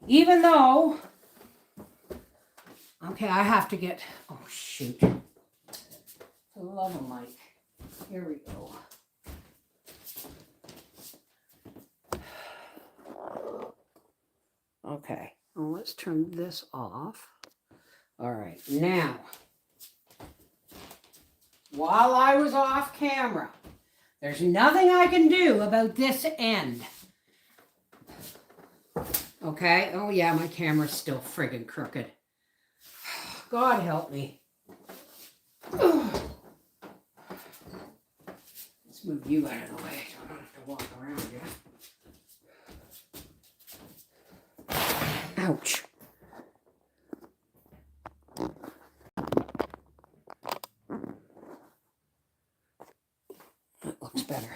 even though, okay, I have to get, oh shoot. For the love of Mike. Here we go. Okay, well, let's turn this off. All right, now, while I was off camera, there's nothing I can do about this end. Okay, oh yeah, my camera's still friggin' crooked. God help me. Let's move you out of the way. I don't have to walk around yet. Ouch. That looks better.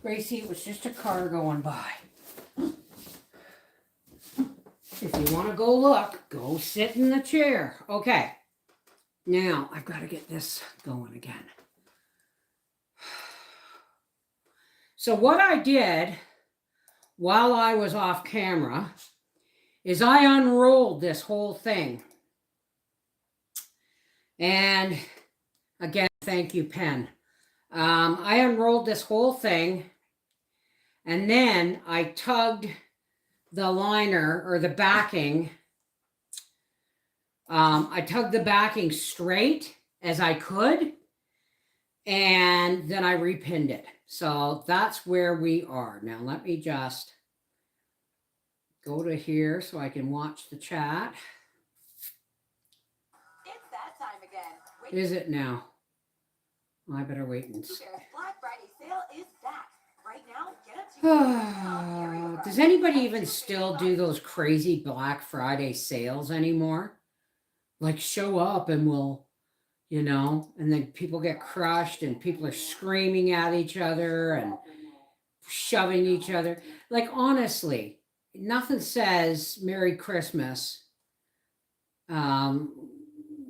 Gracie, it was just a car going by. If you want to go look, go sit in the chair. Okay. Now, I've got to get this going again. So what I did while I was off camera is I unrolled this whole thing. And again, thank you, Pen. I unrolled this whole thing, and then I tugged the liner or the backing. I tugged the backing straight as I could, and then I repinned it. So that's where we are. Now let me just go to here so I can watch the chat. It's that time again. Is it now? I better wait and see. Black Friday sale is back. Right now, get up to Does anybody even still do those crazy Black Friday sales anymore? Like show up and we'll, you know, and then people get crushed and people are screaming at each other and shoving each other. Like honestly, nothing says Merry Christmas.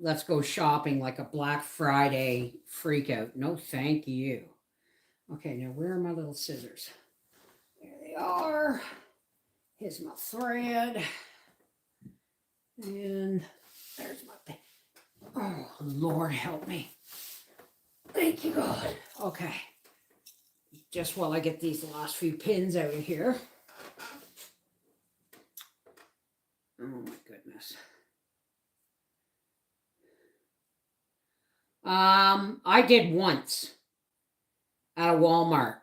Let's go shopping like a Black Friday freak out. No, thank you. Okay, now where are my little scissors? There they are. Here's my thread. And there's my pen. Oh, Lord help me. Thank you, God. Okay. Just while I get these last few pins out of here. Oh my goodness. I did once at a Walmart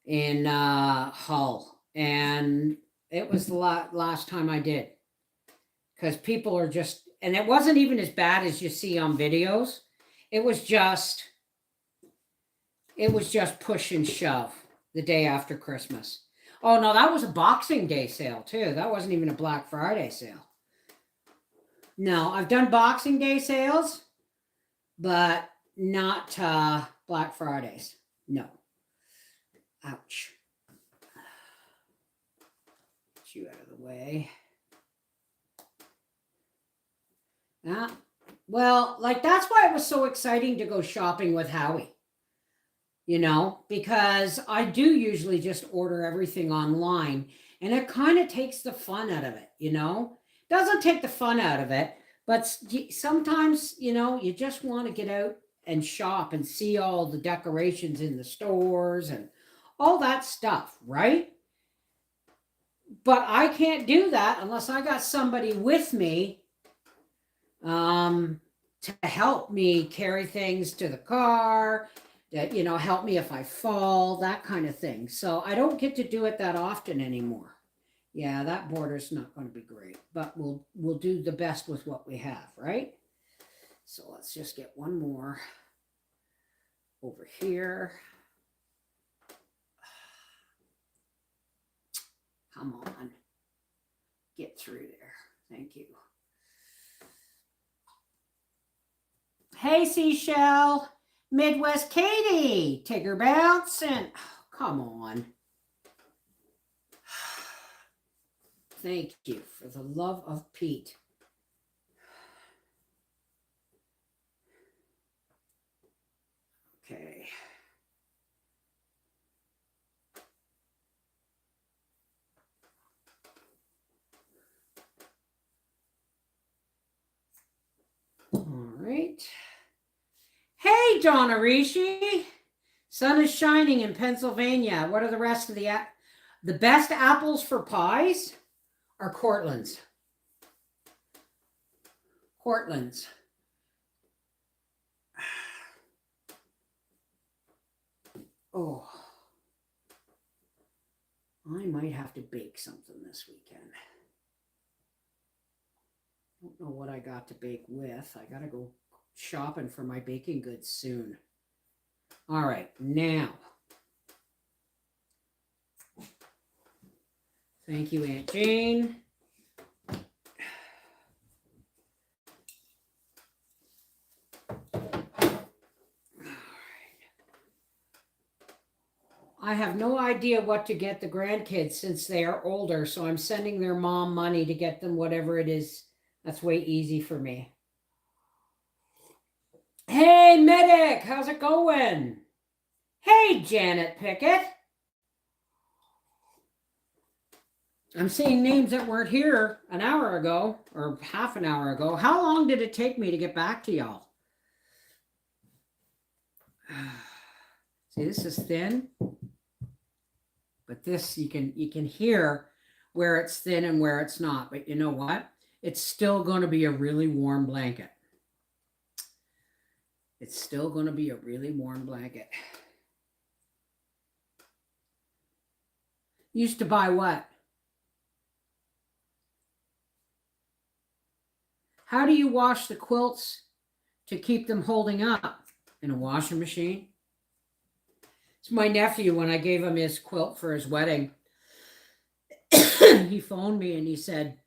in Hull, and it was the last time I did, because people are just, and it wasn't even as bad as you see on videos. It was just push and shove the day after Christmas. Oh no, that was a Boxing Day sale too. That wasn't even a Black Friday sale. No, I've done Boxing Day sales, but not Black Fridays. No. Ouch. Get you out of the way. Well, like that's why it was so exciting to go shopping with Howie. You know, because I do usually just order everything online, and it kind of takes the fun out of it, you know? Doesn't take the fun out of it, but sometimes, you know, you just want to get out and shop and see all the decorations in the stores and all that stuff, right? But I can't do that unless I got somebody with me to help me carry things to the car, that, you know, help me if I fall, that kind of thing. So I don't get to do it that often anymore. Yeah, that border's not going to be great, but we'll do the best with what we have, right? So let's just get one more over here. Come on. Get through there. Thank you. Hey, Seashell. Midwest Katie. Tigger Bounce. And oh, come on. Thank you for the love of Pete. Okay. Hey, John Arishi. Sun is shining in Pennsylvania. What are the rest of the best apples for pies? Are Cortland's. Cortland's. Oh, I might have to bake something this weekend. Don't know what I got to bake with. I got to go shopping for my baking goods soon. All right, now. Thank you, Aunt Jane. I have no idea what to get the grandkids since they are older, so I'm sending their mom money to get them whatever it is. That's way easy for me. Hey, Medic, how's it going? Hey, Janet Pickett. I'm seeing names that weren't here an hour ago or half an hour ago. How long did it take me to get back to y'all? See, this is thin, but this you can hear where it's thin and where it's not. But you know what? It's still going to be a really warm blanket. It's still going to be a really warm blanket. Used to buy what? How do you wash the quilts to keep them holding up? In a washing machine? It's my nephew, when I gave him his quilt for his wedding, he phoned me and he said,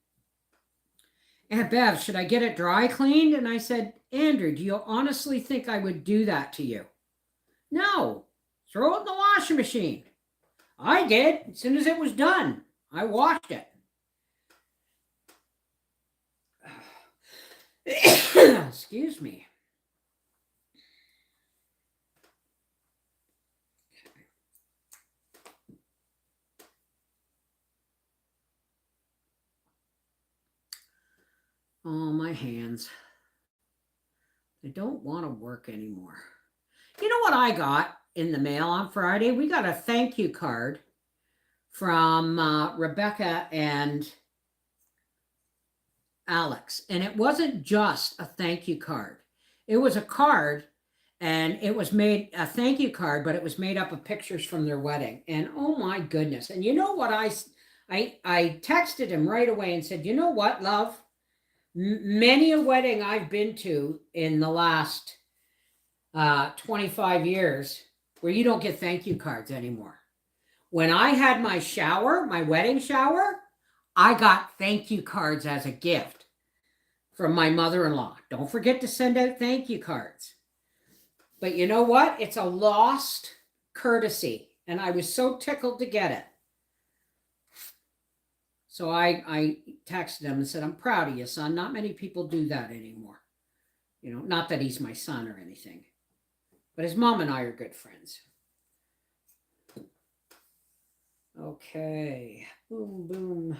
Aunt Bev, should I get it dry cleaned? And I said, Andrew, do you honestly think I would do that to you? No, throw it in the washing machine. I did. As soon as it was done, I washed it. Excuse me. Oh, my hands. They don't want to work anymore. You know what I got in the mail on Friday? We got a thank you card from Rebecca and Alex. And it wasn't just a thank you card. It was a card, and it was made a thank you card, but it was made up of pictures from their wedding. And oh my goodness. And you know what? I texted him right away and said, you know what, love? Many a wedding I've been to in the last 25 years where you don't get thank you cards anymore. When I had my shower, my wedding shower, I got thank you cards as a gift from my mother-in-law. Don't forget to send out thank you cards. But you know what? It's a lost courtesy, and I was so tickled to get it. So I texted him and said, I'm proud of you, son. Not many people do that anymore. You know, not that he's my son or anything. But his mom and I are good friends. Okay. Boom, boom.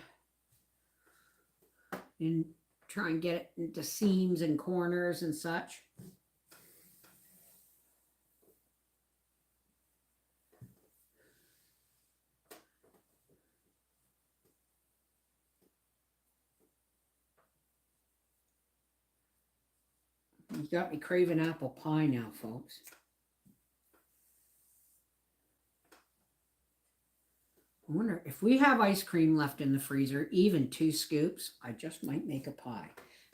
And try and get it into seams and corners and such. You got me craving apple pie now, folks. I wonder if we have ice cream left in the freezer, even 2 scoops, I just might make a pie.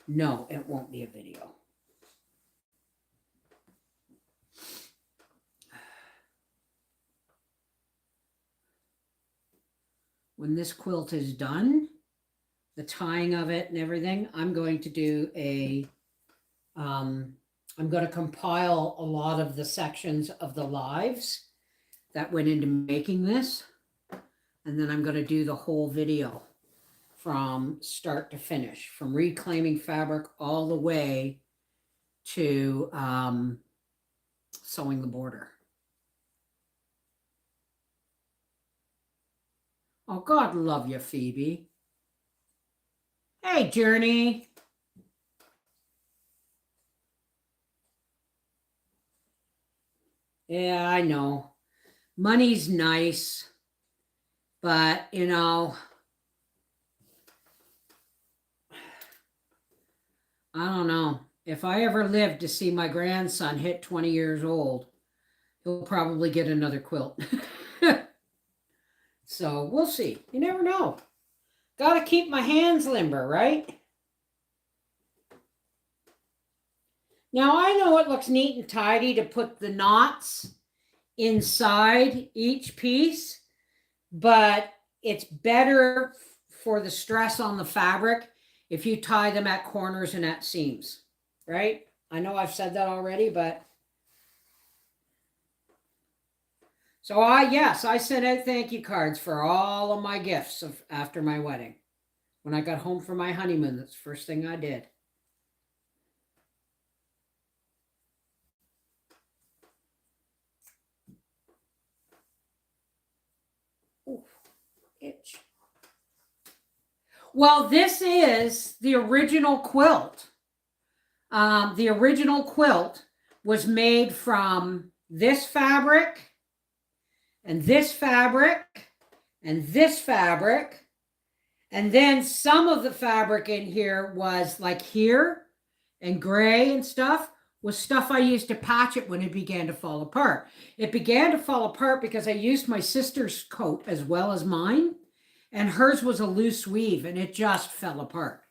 No, it won't be a video. When this quilt is done, the tying of it and everything, I'm going to do I'm going to compile a lot of the sections of the lives that went into making this. And then I'm going to do the whole video from start to finish, from reclaiming fabric all the way to sewing the border. Oh, God love you, Phoebe. Hey, Journey. Yeah, I know. Money's nice, but you know, I don't know. If I ever live to see my grandson hit 20 years old, he'll probably get another quilt. So we'll see. You never know. Got to keep my hands limber, right? Now I know it looks neat and tidy to put the knots inside each piece, but it's better for the stress on the fabric if you tie them at corners and at seams, right? I know I've said that already, but so yes, I sent out thank you cards for all of my gifts after my wedding. When I got home from my honeymoon, that's the first thing I did. Ooh, itch. Well, this is the original quilt. The original quilt was made from this fabric and this fabric and this fabric. And then some of the fabric in here was like here and gray and stuff was stuff I used to patch it when it began to fall apart. It began to fall apart because I used my sister's coat as well as mine, and hers was a loose weave and it just fell apart,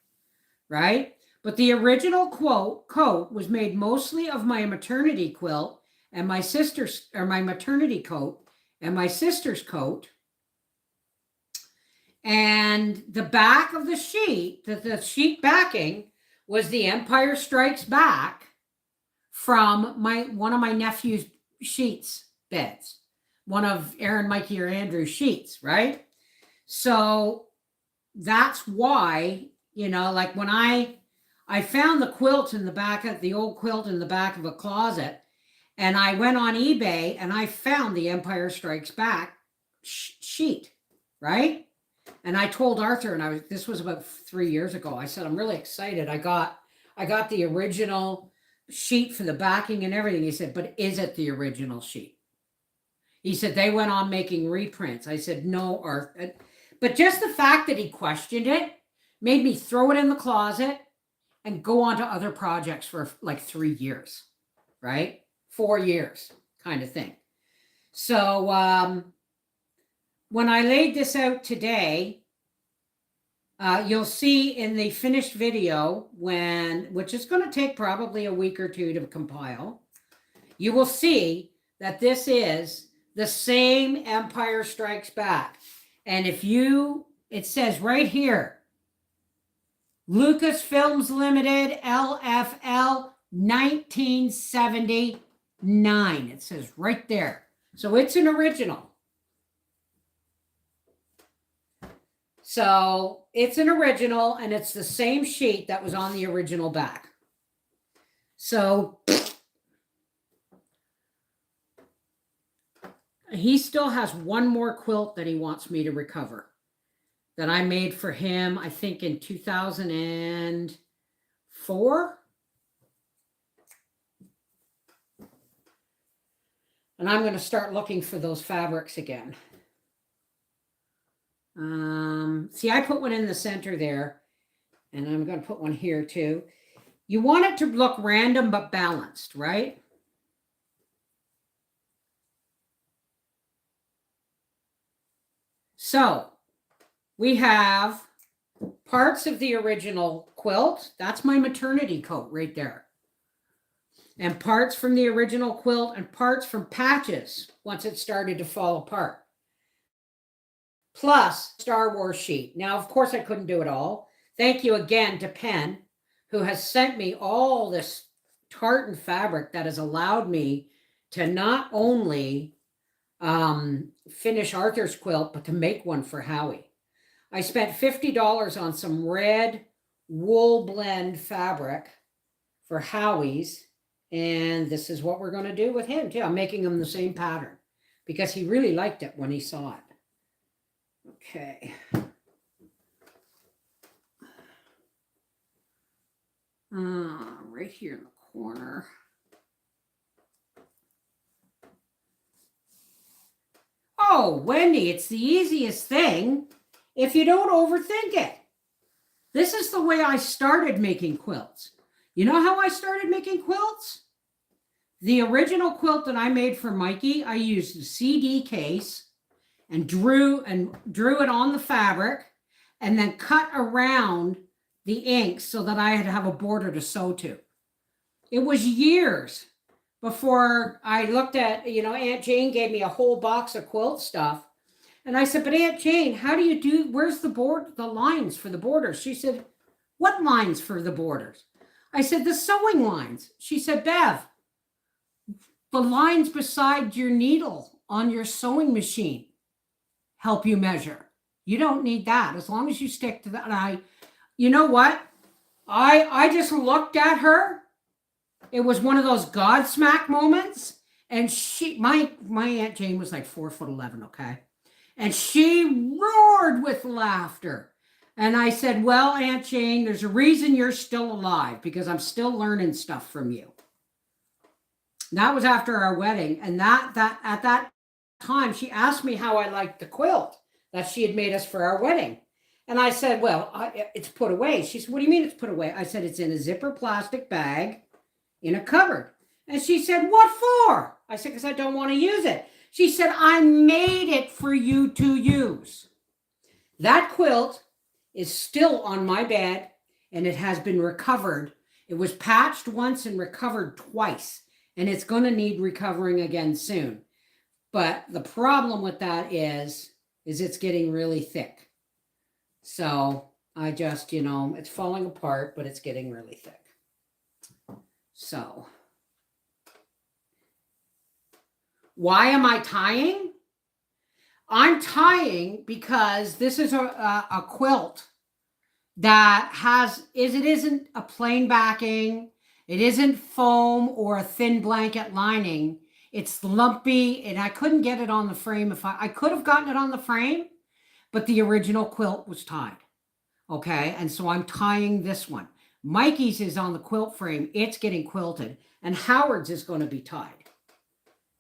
right? But the original coat was made mostly of my maternity quilt and my sister's, or my maternity coat and my sister's coat. And the back of the sheet, the sheet backing was the Empire Strikes Back from one of my nephew's sheets beds, one of Aaron, Mikey, or Andrew's sheets, right? So that's why, you know, like when I found the quilt in the back of the old quilt in the back of a closet, and I went on eBay and I found the Empire Strikes Back sheet, right? And I told Arthur, and this was about 3 years ago. I said, I'm really excited. I got the original sheet for the backing and everything. He said, but is it the original sheet? He said, they went on making reprints. I said, no, Arthur. But just the fact that he questioned it made me throw it in the closet and go on to other projects for like 3 years, right? 4 years kind of thing. So when I laid this out today, you'll see in the finished video, which is going to take probably a week or two to compile, you will see that this is the same Empire Strikes Back. And it says right here, Lucasfilms Limited, LFL, 1979. It says right there. So it's an original. So it's an original, and it's the same sheet that was on the original back. So he still has one more quilt that he wants me to recover that I made for him, I think in 2004. And I'm going to start looking for those fabrics again. See, I put one in the center there, and I'm going to put one here too. You want it to look random but balanced, right? So we have parts of the original quilt. That's my maternity coat right there. And parts from the original quilt and parts from patches once it started to fall apart. Plus Star Wars sheet. Now, of course, I couldn't do it all. Thank you again to Penn, who has sent me all this tartan fabric that has allowed me to not only finish Arthur's quilt, but to make one for Howie. I spent $50 on some red wool blend fabric for Howie's, and this is what we're going to do with him too. I'm making him the same pattern because he really liked it when he saw it. Okay. Right here in the corner. No, Wendy, it's the easiest thing if you don't overthink it. This is the way I started making quilts. You know how I started making quilts? The original quilt that I made for Mikey, I used a CD case and drew it on the fabric and then cut around the ink so that I had to have a border to sew to. It was years before I looked at, Aunt Jane gave me a whole box of quilt stuff. And I said, but Aunt Jane, where's the lines for the borders? She said, what lines for the borders? I said, the sewing lines. She said, Bev, the lines beside your needle on your sewing machine help you measure. You don't need that as long as you stick to that. And you know what? I just looked at her. It was one of those Godsmack moments. And my Aunt Jane was like 4'11", okay? And she roared with laughter. And I said, well, Aunt Jane, there's a reason you're still alive, because I'm still learning stuff from you. That was after our wedding. And that at that time, she asked me how I liked the quilt that she had made us for our wedding. And I said, well, it's put away. She said, what do you mean it's put away? I said, it's in a zipper plastic bag in a cupboard. And she said, what for? I said, because I don't want to use it. She said, I made it for you to use. That quilt is still on my bed, and it has been recovered. It was patched once and recovered twice, and it's going to need recovering again soon. But the problem with that is it's getting really thick. So I just, it's falling apart, but it's getting really thick. So why am I tying? I'm tying because this is a quilt that it isn't a plain backing. It isn't foam or a thin blanket lining. It's lumpy, and I couldn't get it on the frame. If I could have gotten it on the frame, but the original quilt was tied. Okay, and so I'm tying this one. Mikey's is on the quilt frame. It's getting quilted, and Howard's is going to be tied.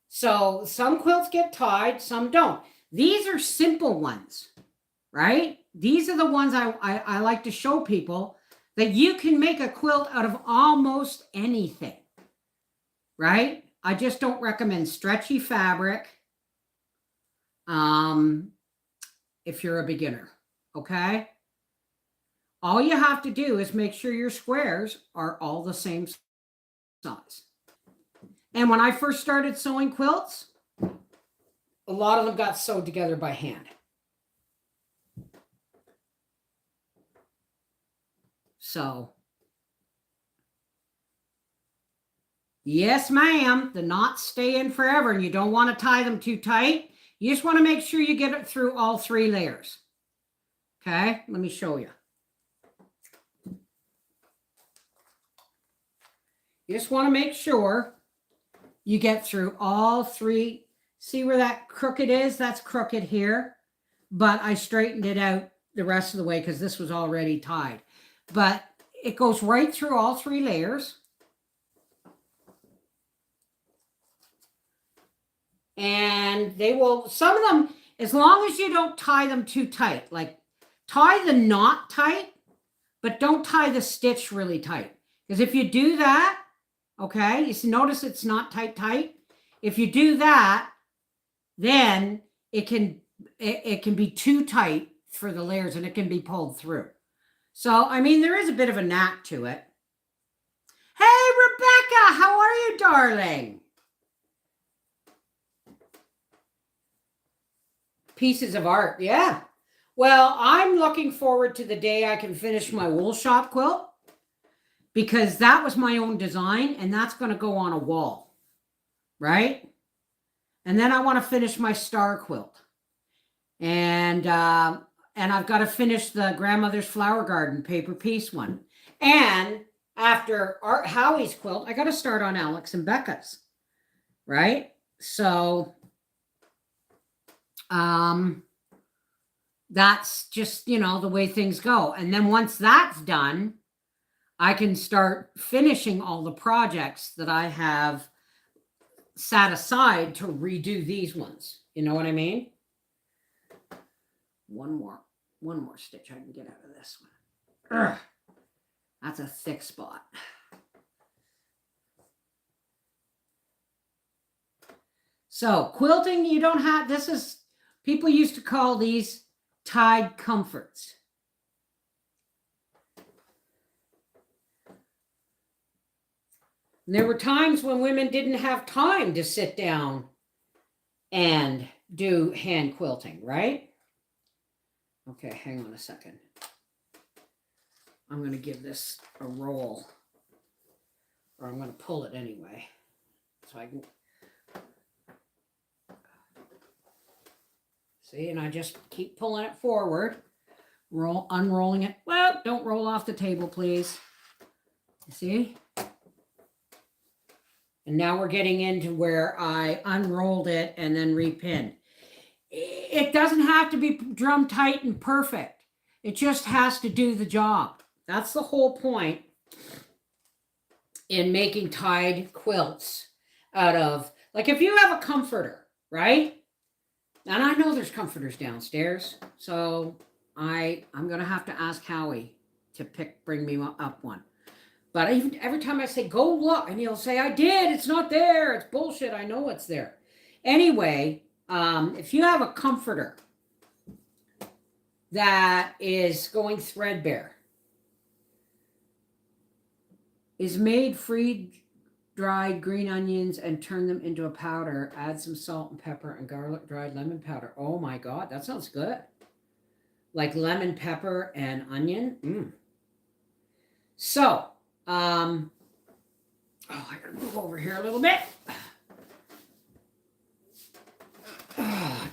So some quilts get tied, some don't. These are simple ones, right? These are the ones I like to show people, that you can make a quilt out of almost anything, right? I just don't recommend stretchy fabric if you're a beginner, okay? All you have to do is make sure your squares are all the same size. And when I first started sewing quilts, a lot of them got sewed together by hand. So, yes, ma'am, the knots stay in forever, and you don't want to tie them too tight. You just want to make sure you get it through all 3 layers. Okay, let me show you. You just want to make sure you get through all 3. See where that crooked is? That's crooked here. But I straightened it out the rest of the way because this was already tied. But it goes right through all 3 layers. And they will, some of them, as long as you don't tie them too tight, like tie the knot tight, but don't tie the stitch really tight. Because if you do that, okay, you see, notice it's not tight. If you do that, then it can be too tight for the layers, and it can be pulled through. So, I mean, there is a bit of a knack to it. Hey, Rebecca, how are you, darling? Pieces of art, yeah. Well, I'm looking forward to the day I can finish my wool shop quilt, because that was my own design, and that's going to go on a wall, right? And then I want to finish my star quilt. And I've got to finish the grandmother's flower garden paper piece one. And after Howie's quilt, I got to start on Alex and Becca's, right? So that's just, the way things go. And then once that's done, I can start finishing all the projects that I have set aside to redo these ones. You know what I mean? One more stitch I can get out of this one. Ugh, that's a thick spot. So quilting, you don't have, this is, people used to call these tide comforts. And there were times when women didn't have time to sit down and do hand quilting, right? Okay, hang on a second. I'm going to give this a roll, or I'm going to pull it anyway, so I can see, and I just keep pulling it forward, unrolling it. Well, don't roll off the table, please. You see? And now we're getting into where I unrolled it and then repinned. It doesn't have to be drum tight and perfect. It just has to do the job. That's the whole point in making tied quilts out of, like if you have a comforter, right? And I know there's comforters downstairs, so I'm going to have to ask Howie to bring me up one. But every time I say, go look, and he'll say, I did, it's not there, it's bullshit, I know it's there. Anyway, if you have a comforter that is going threadbare, is made freeze-dried green onions and turn them into a powder, add some salt and pepper and garlic dried lemon powder. Oh my God, that sounds good. Like lemon, pepper, and onion. So, I gotta move over here a little bit.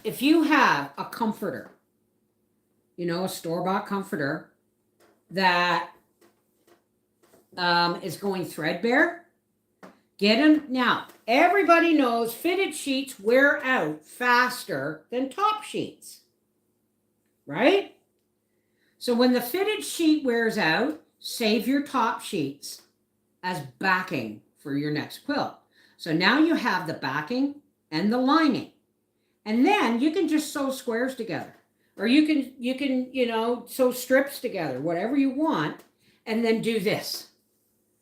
If you have a comforter, a store-bought comforter that is going threadbare, get them. Now, everybody knows fitted sheets wear out faster than top sheets, right? So when the fitted sheet wears out, save your top sheets as backing for your next quilt. So now you have the backing and the lining. And then you can just sew squares together. Or you can sew strips together, whatever you want, and then do this.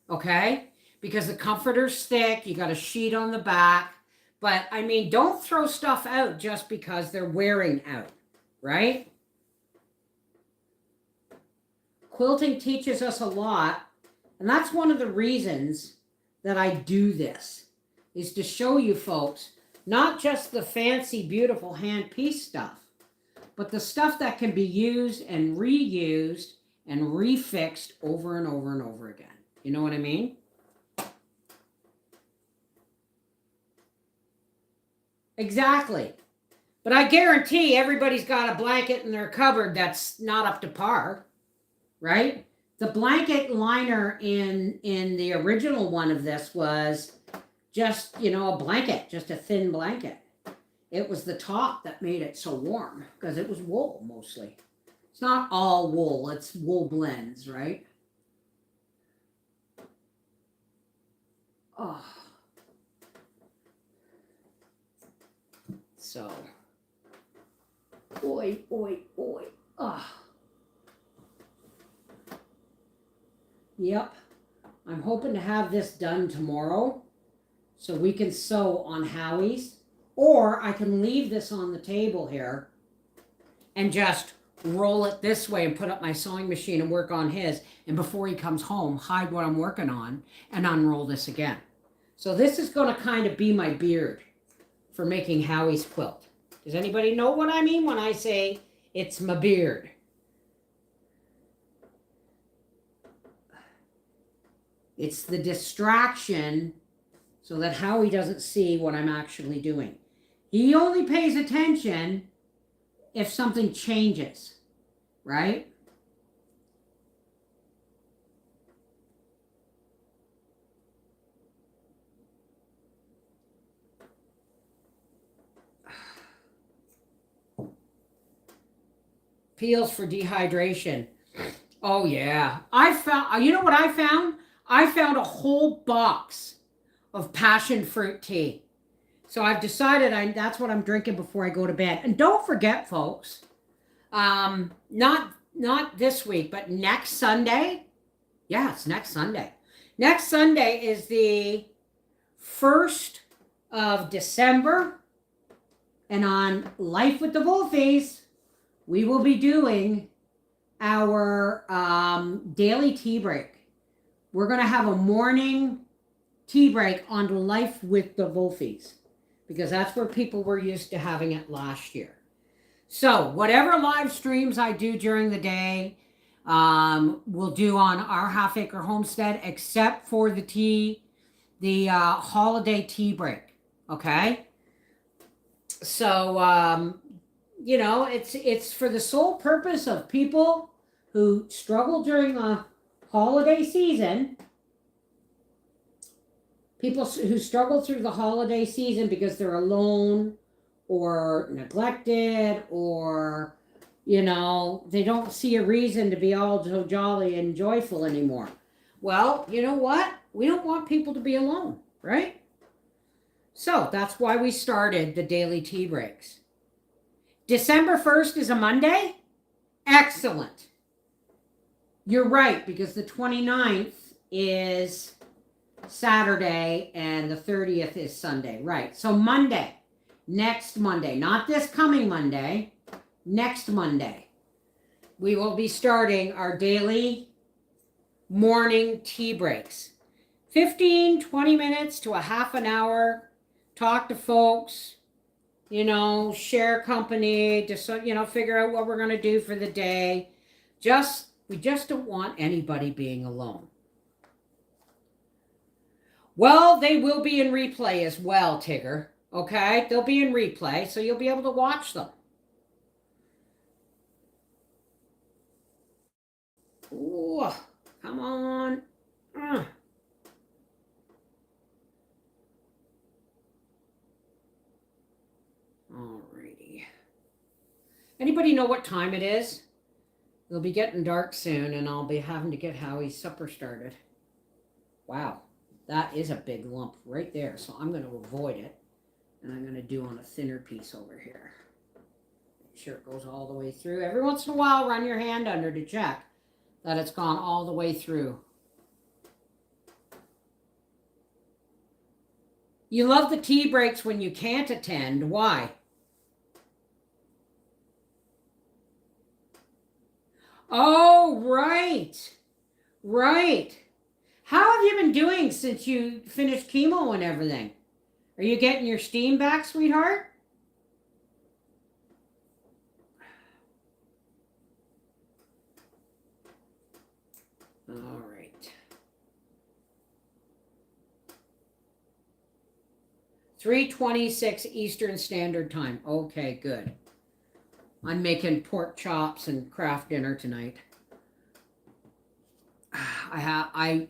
Okay? Because the comforter's thick, you got a sheet on the back. But I mean, don't throw stuff out just because they're wearing out, right? Quilting teaches us a lot, and that's one of the reasons that I do this, is to show you folks not just the fancy, beautiful hand piece stuff, but the stuff that can be used and reused and refixed over and over and over again. You know what I mean? Exactly. But I guarantee everybody's got a blanket in their cupboard that's not up to par, right? The blanket liner in the original one of this was just, a blanket, just a thin blanket. It was the top that made it so warm because it was wool mostly. It's not all wool, it's wool blends, right? Oh. So, oi. Oh. Yep. I'm hoping to have this done tomorrow so we can sew on Howie's, or I can leave this on the table here and just roll it this way and put up my sewing machine and work on his, and before he comes home, hide what I'm working on and unroll this again. So this is going to kind of be my beard for making Howie's quilt. Does anybody know what I mean when I say it's my beard? It's the distraction so that Howie doesn't see what I'm actually doing. He only pays attention if something changes, right? Peels for dehydration. Oh yeah. You know what I found? I found a whole box of passion fruit tea. So I've decided that's what I'm drinking before I go to bed. And don't forget, folks, Not this week, but next Sunday. Yeah, it's next Sunday. Next Sunday is the 1st of December. And on Life with the Wolfies, we will be doing our daily tea break. We're going to have a morning tea break on Life with the Wolfies because that's where people were used to having it last year. So whatever live streams I do during the day, we'll do on our Half Acre Homestead, except for the holiday tea break. Okay. So, it's for the sole purpose of people who struggle during the holiday season. People who struggle through the holiday season because they're alone or neglected or, they don't see a reason to be all so jolly and joyful anymore. Well, you know what? We don't want people to be alone, right? So that's why we started the daily tea breaks. December 1st is a Monday? Excellent. You're right, because the 29th is Saturday and the 30th is Sunday. Right. So Monday, next Monday, not this coming Monday, next Monday, we will be starting our daily morning tea breaks. 15, 20 minutes to a half an hour. Talk to folks, share company, just figure out what we're going to do for the day. We just don't want anybody being alone. Well, they will be in replay as well, Tigger. Okay? They'll be in replay, so you'll be able to watch them. Ooh, come on. Alrighty. Anybody know what time it is? It'll be getting dark soon, and I'll be having to get Howie's supper started. Wow, that is a big lump right there, so I'm going to avoid it, and I'm going to do on a thinner piece over here. Make sure it goes all the way through. Every once in a while, run your hand under to check that it's gone all the way through. You love the tea breaks when you can't attend. Why? Oh, right. Right. How have you been doing since you finished chemo and everything? Are you getting your steam back, sweetheart? All right. 3:26 Eastern Standard Time. Okay, good. I'm making pork chops and craft dinner tonight. I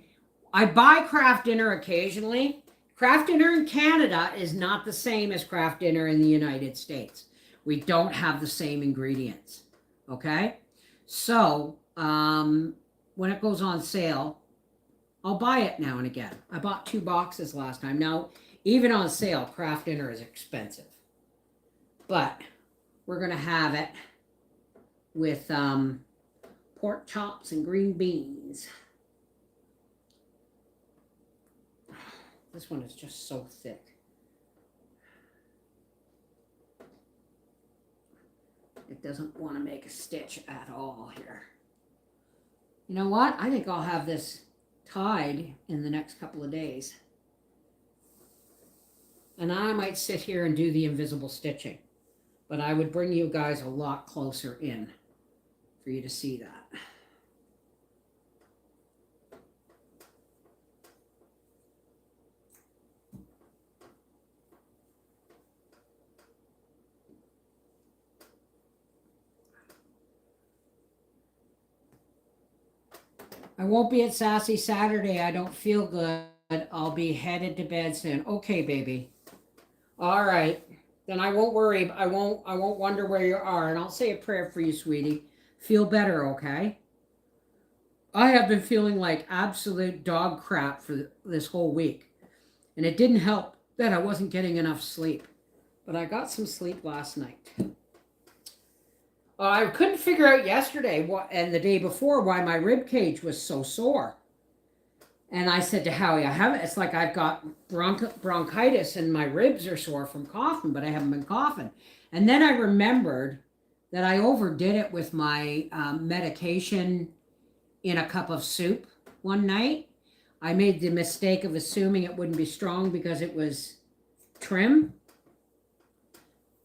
buy craft dinner occasionally. Craft dinner in Canada is not the same as craft dinner in the United States. We don't have the same ingredients. Okay? So, when it goes on sale, I'll buy it now and again. I bought 2 boxes last time. Now, even on sale, craft dinner is expensive. But we're going to have it with pork chops and green beans. This one is just so thick. It doesn't want to make a stitch at all here. You know what? I think I'll have this tied in the next couple of days. And I might sit here and do the invisible stitching. But I would bring you guys a lot closer in for you to see that. I won't be at Sassy Saturday. I don't feel good. I'll be headed to bed soon. Okay, baby. All right. Then I won't worry. I won't wonder where you are. And I'll say a prayer for you, sweetie. Feel better, okay? I have been feeling like absolute dog crap for this whole week. And it didn't help that I wasn't getting enough sleep. But I got some sleep last night. I couldn't figure out yesterday and the day before why my rib cage was so sore. And I said to Howie, it's like I've got bronchitis and my ribs are sore from coughing, but I haven't been coughing. And then I remembered that I overdid it with my medication in a cup of soup one night. I made the mistake of assuming it wouldn't be strong because it was trim.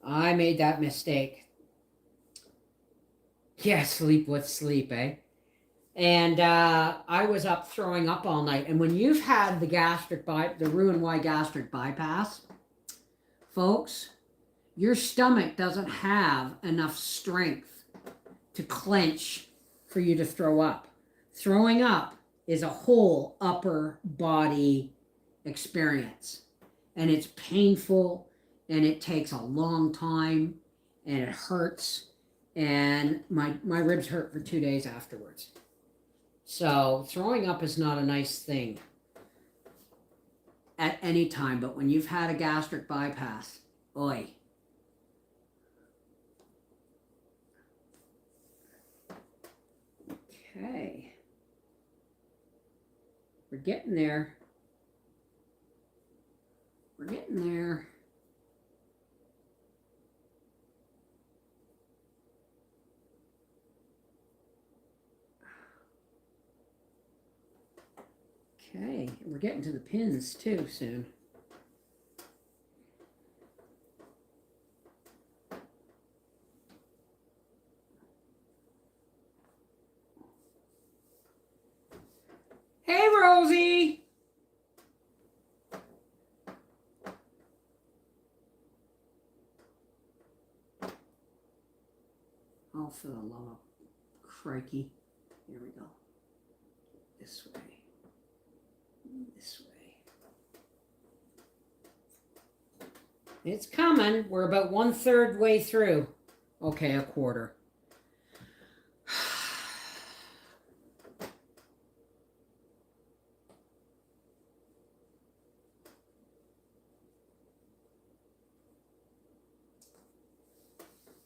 I made that mistake. Yeah, sleep with sleep, eh? And I was up throwing up all night. And when you've had the Roux-en-Y gastric bypass, folks, your stomach doesn't have enough strength to clench for you to throw up. Throwing up is a whole upper body experience. And it's painful and it takes a long time and it hurts. And my ribs hurt for 2 days afterwards. So throwing up is not a nice thing at any time, but when you've had a gastric bypass, oi. Okay. We're getting there. We're getting there. Okay, we're getting to the pins too soon. Hey, Rosie. Oh, for the love of crikey. Here we go. This way. This way. It's coming. We're about 1/3 way through. Okay, a quarter.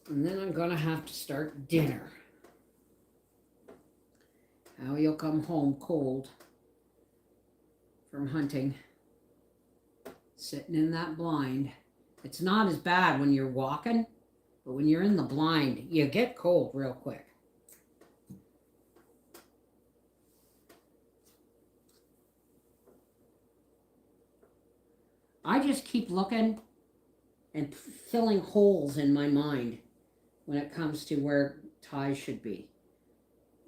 And then I'm gonna have to start dinner. Now you'll come home cold from hunting, sitting in that blind. It's not as bad when you're walking, but when you're in the blind, you get cold real quick. I just keep looking and filling holes in my mind when it comes to where ties should be.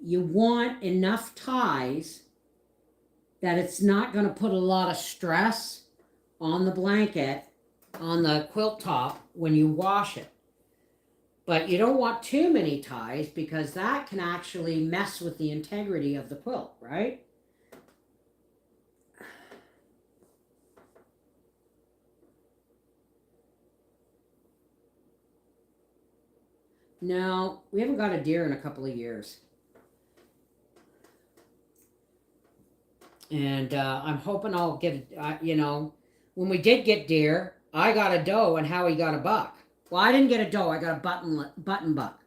You want enough ties that it's not going to put a lot of stress on the blanket, on the quilt top when you wash it. But you don't want too many ties because that can actually mess with the integrity of the quilt, right? No, we haven't got a deer in a couple of years. And I'm hoping I'll get, when we did get deer, I got a doe and Howie got a buck. Well, I didn't get a doe, I got a button buck,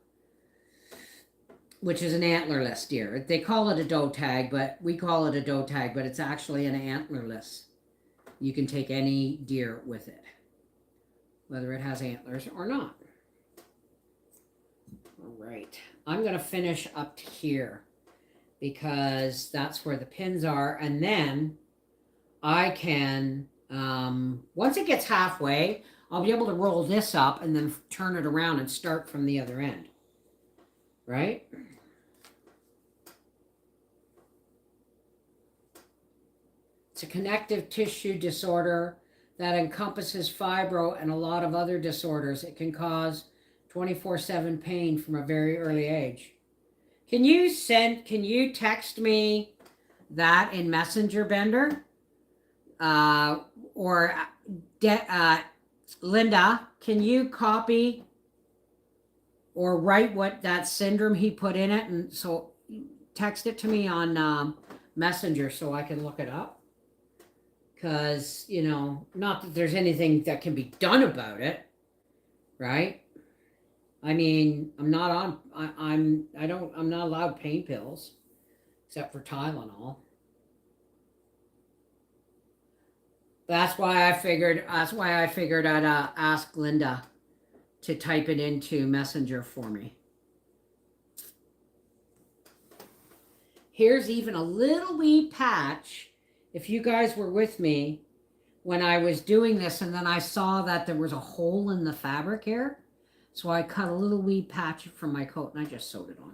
which is an antlerless deer. They call it a doe tag, but we call it a doe tag, but it's actually an antlerless. You can take any deer with it, whether it has antlers or not. All right, I'm going to finish up here because that's where the pins are. And then I can, once it gets halfway, I'll be able to roll this up and then turn it around and start from the other end. Right? It's a connective tissue disorder that encompasses fibro and a lot of other disorders. It can cause 24/7 pain from a very early age. Can you text me that in Messenger, Bender? Or Linda, can you copy or write what that syndrome he put in it? And so text it to me on Messenger so I can look it up. Because, not that there's anything that can be done about it, right? I mean, I'm not on. I don't. I'm not allowed pain pills except for Tylenol. That's why I figured. That's why I figured I'd ask Linda to type it into Messenger for me. Here's even a little wee patch. If you guys were with me when I was doing this, and then I saw that there was a hole in the fabric here, so I cut a little wee patch from my coat and I just sewed it on.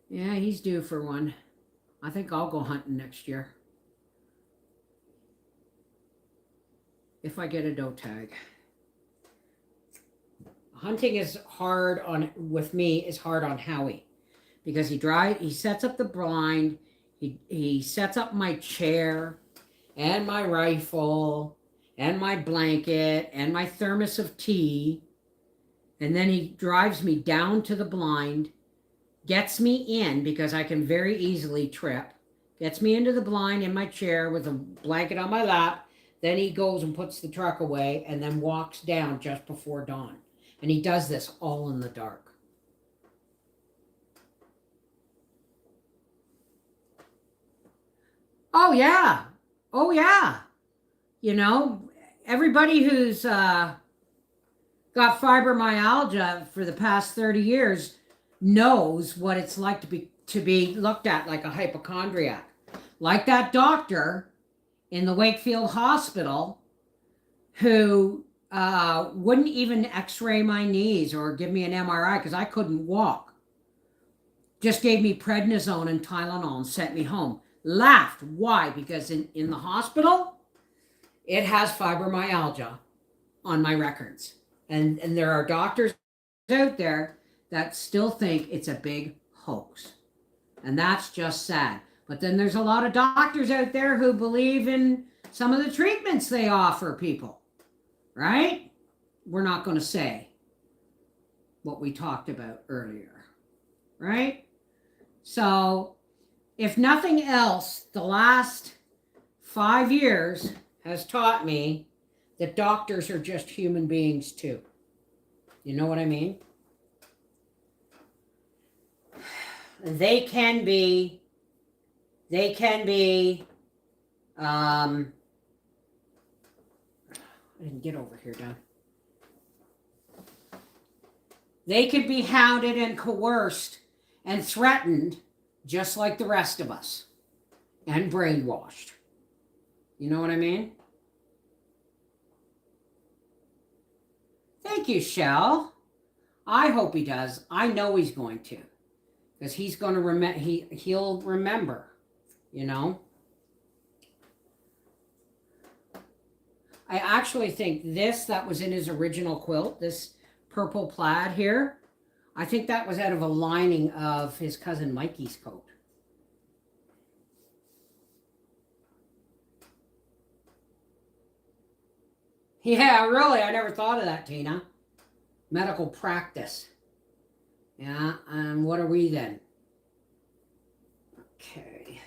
Yeah, he's due for one. I think I'll go hunting next year. If I get a doe tag. Hunting is hard on, with me, is hard on Howie. Because he sets up the blind, he sets up my chair and my rifle and my blanket and my thermos of tea. And then he drives me down to the blind, gets me in because I can very easily trip, gets me into the blind in my chair with a blanket on my lap. Then he goes and puts the truck away and then walks down just before dawn. And he does this all in the dark. Oh, yeah. Oh, yeah. You know, everybody who's got fibromyalgia for the past 30 years knows what it's like to be looked at like a hypochondriac. Like that doctor in the Wakefield Hospital who wouldn't even x-ray my knees or give me an MRI because I couldn't walk. Just gave me prednisone and Tylenol and sent me home. Laughed. Why? Because in the hospital, it has fibromyalgia on my records. And there are doctors out there that still think it's a big hoax. And that's just sad. But then there's a lot of doctors out there who believe in some of the treatments they offer people, right? We're not going to say what we talked about earlier, right? So, if nothing else, the last 5 years has taught me that doctors are just human beings too. You know what I mean? They can be, I didn't get over here, Don. They could be hounded and coerced and threatened just like the rest of us and brainwashed. You know what I mean? Thank you, Shell. I hope he does. I know he's going to. Because he's going to remember, he'll remember, you know. I actually think this that was in his original quilt, this purple plaid here, I think that was out of a lining of his cousin Mikey's coat. Yeah, really, I never thought of that, Tina. Medical practice. Yeah, and what are we then? Okay.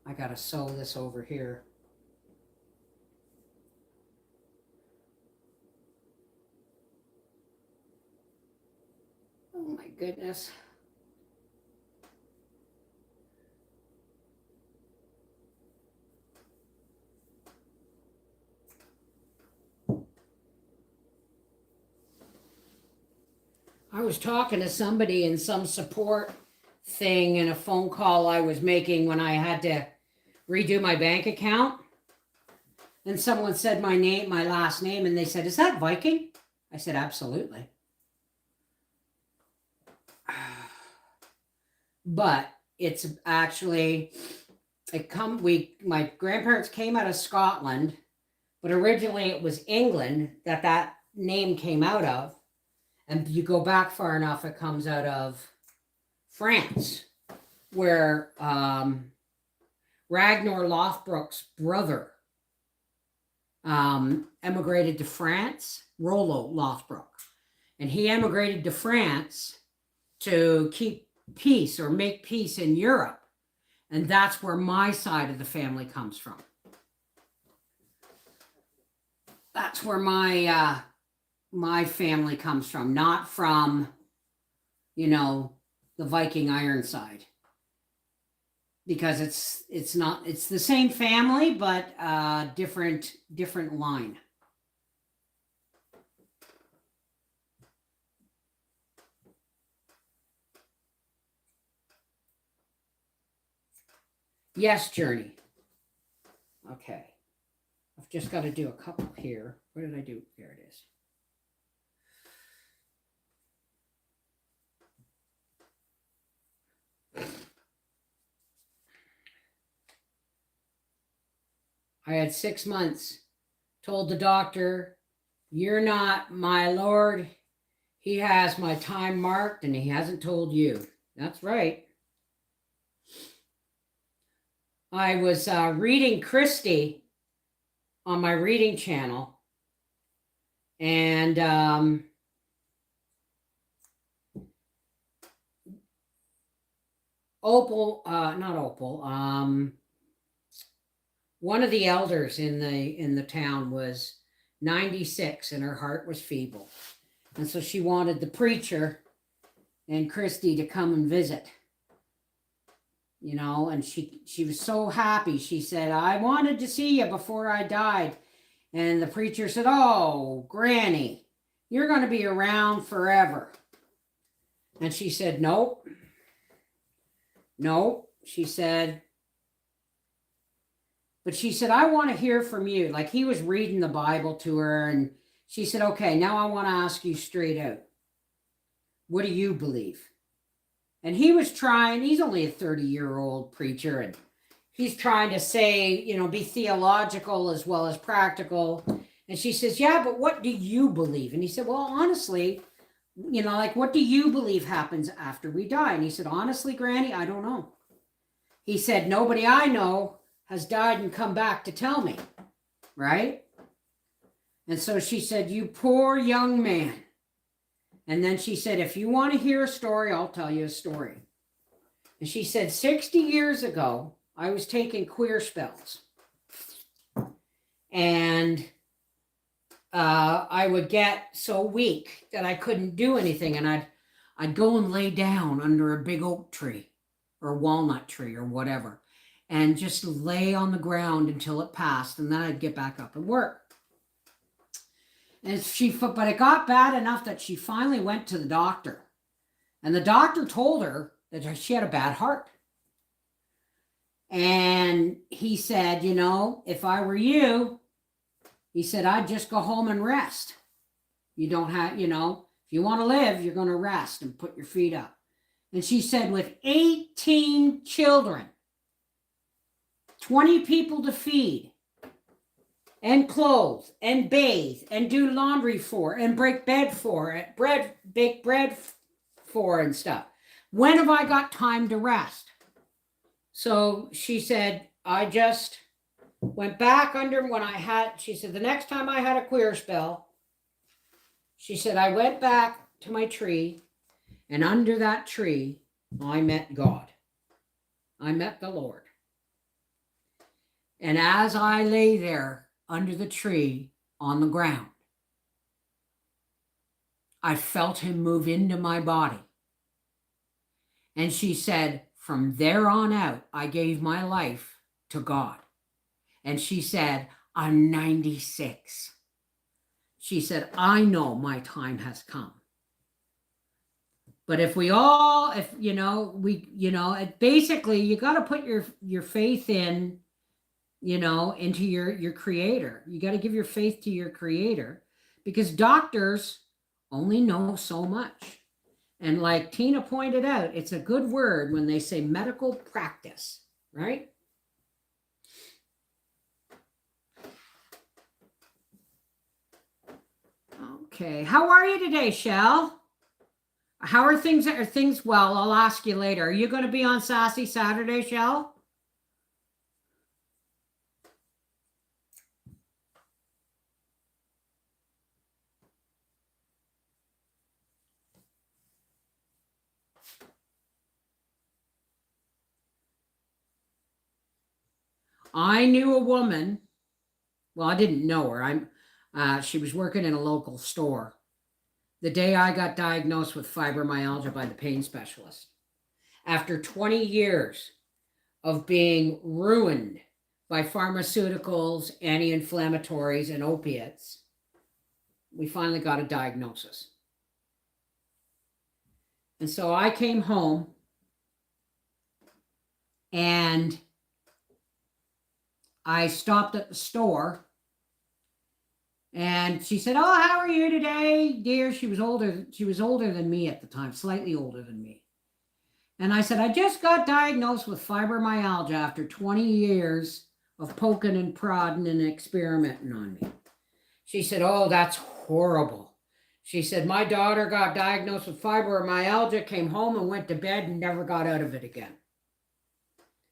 I gotta sew this over here. Oh my goodness. I was talking to somebody in some support thing in a phone call I was making when I had to redo my bank account. And someone said my name, my last name, and they said, "Is that Viking?" I said, "Absolutely." But it's actually, my grandparents came out of Scotland, but originally it was England that name came out of. And you go back far enough, it comes out of France, where Ragnar Lothbrok's brother emigrated to France, Rollo Lothbrok. and he emigrated to France to keep peace or make peace in Europe. And that's where my side of the family comes from. That's where my family comes from, not from, the Viking Ironside. Because it's the same family, but different line. Yes, Journey. Okay. I've just got to do a couple here. What did I do? There it is. I had 6 months. Told the doctor, "You're not my Lord. He has my time marked and he hasn't told you." That's right. I was reading Christy on my reading channel. And not Opal, one of the elders in the town was 96 and her heart was feeble. And so she wanted the preacher and Christy to come and visit. And she was so happy. She said, "I wanted to see you before I died." And the preacher said, "Oh, Granny, you're going to be around forever." And she said, "Nope. Nope." She said, but she said, "I want to hear from you." Like he was reading the Bible to her. And she said, "Okay, now I want to ask you straight out. What do you believe?" And he was trying, he's only a 30-year-old preacher, and he's trying to say, be theological as well as practical. And she says, "Yeah, but what do you believe?" And he said, "Well, honestly, like, what do you believe happens after we die?" And he said, "Honestly, Granny, I don't know." He said, "Nobody I know has died and come back to tell me." Right? And so she said, "You poor young man." And then she said, "If you want to hear a story, I'll tell you a story." And she said, 60 years ago, I was taking queer spells. And I would get so weak that I couldn't do anything. And I'd go and lay down under a big oak tree or walnut tree or whatever, and just lay on the ground until it passed. And then I'd get back up and work. But it got bad enough that she finally went to the doctor. And the doctor told her that she had a bad heart. And he said, "If I were you," he said, "I'd just go home and rest. You don't have, if you want to live, you're going to rest and put your feet up." And she said, with 18 children, 20 people to feed, and clothe, and bathe, and do laundry for, and bake bread for, and stuff. When have I got time to rest? So she said, "I just went back under she said, the next time I had a queer spell," she said, "I went back to my tree, and under that tree, I met God. I met the Lord. And as I lay there under the tree on the ground, I felt him move into my body." And she said, "From there on out, I gave my life to God." And she said, "I'm 96. She said, "I know my time has come." But basically you got to put your faith in, into your creator. You got to give your faith to your creator, because doctors only know so much. And like Tina pointed out, it's a good word when they say medical practice, right? Okay, how are you today, Shell? How are things? Well, I'll ask you later. Are you going to be on Sassy Saturday, Shell? I knew a woman. Well, I didn't know her. She was working in a local store the day I got diagnosed with fibromyalgia by the pain specialist. After 20 years of being ruined by pharmaceuticals, anti-inflammatories, and opiates, we finally got a diagnosis. And so I came home and I stopped at the store and she said, "Oh, how are you today, dear?" She was older. She was older than me at the time, slightly older than me. And I said, "I just got diagnosed with fibromyalgia after 20 years of poking and prodding and experimenting on me." She said, "Oh, that's horrible." She said, "My daughter got diagnosed with fibromyalgia, came home and went to bed and never got out of it again,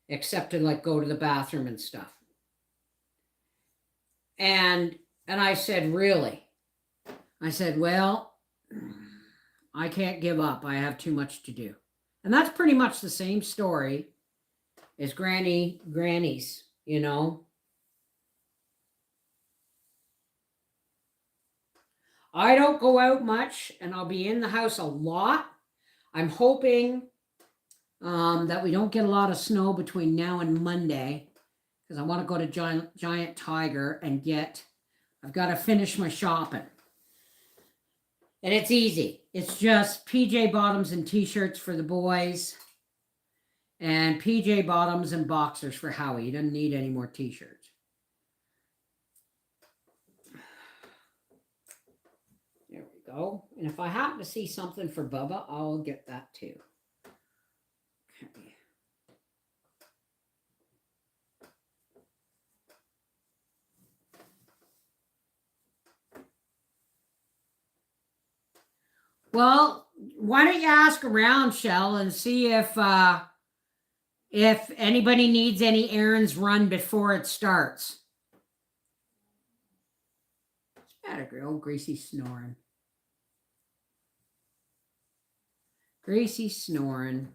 except to like go to the bathroom and stuff." And I said, "Really?" I said, "Well, I can't give up. I have too much to do." And that's pretty much the same story as Granny's, you know. I don't go out much and I'll be in the house a lot. I'm hoping that we don't get a lot of snow between now and Monday because I want to go to Giant Tiger and I've got to finish my shopping. And it's easy. It's just PJ bottoms and t-shirts for the boys and PJ bottoms and boxers for Howie. He doesn't need any more t-shirts. There we go. And if I happen to see something for Bubba, I'll get that too. Okay. Well, why don't you ask around, Shell, and see if anybody needs any errands run before it starts. Oh, Gracie's snoring. Gracie's snoring.